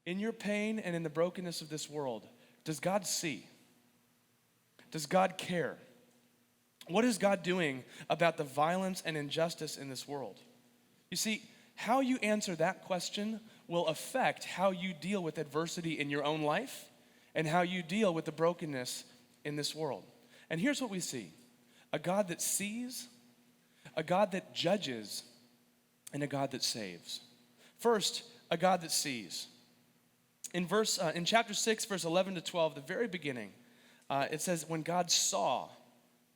In your pain and in the brokenness of this world, does God see? Does God care? What is God doing about the violence and injustice in this world? You see, how you answer that question will affect how you deal with adversity in your own life and how you deal with the brokenness in this world. And here's what we see: a God that sees, a God that judges, and a God that saves. First, a God that sees. In chapter 6, verse 11 to 12, the very beginning, it says, when God saw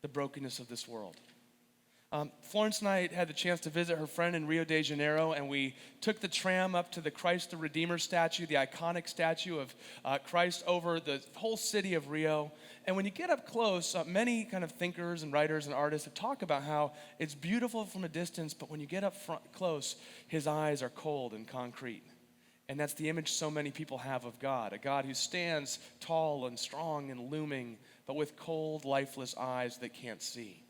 the brokenness of this world. Florence and I had the chance to visit her friend in Rio de Janeiro, and we took the tram up to the Christ the Redeemer statue, the iconic statue of Christ over the whole city of Rio. And when you get up close, many kind of thinkers and writers and artists have talked about how it's beautiful from a distance, but when you get up close, his eyes are cold and concrete. And that's the image so many people have of God, a God who stands tall and strong and looming, but with cold, lifeless eyes that can't see.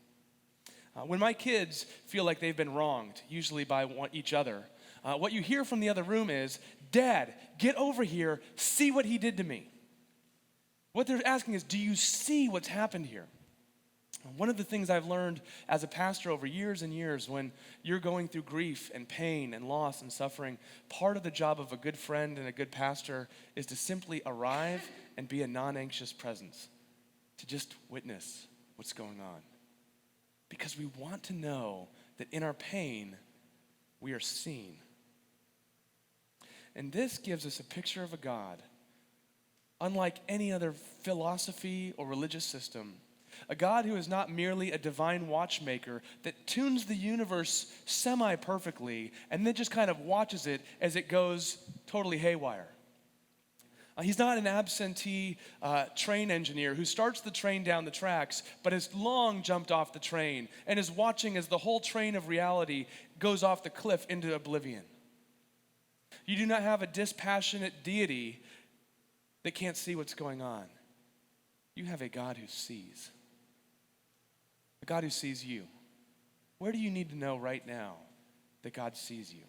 When my kids feel like they've been wronged, usually by each other, what you hear from the other room is, "Dad, get over here, see what he did to me." What they're asking is, do you see what's happened here? One of the things I've learned as a pastor over years and years, when you're going through grief and pain and loss and suffering, part of the job of a good friend and a good pastor is to simply arrive and be a non-anxious presence, to just witness what's going on. Because we want to know that in our pain, we are seen. And this gives us a picture of a God unlike any other philosophy or religious system. A God who is not merely a divine watchmaker that tunes the universe semi-perfectly and then just kind of watches it as it goes totally haywire. He's not an absentee train engineer who starts the train down the tracks but has long jumped off the train and is watching as the whole train of reality goes off the cliff into oblivion. You do not have a dispassionate deity that can't see what's going on. You have a God who sees. A God who sees you. Where do you need to know right now that God sees you?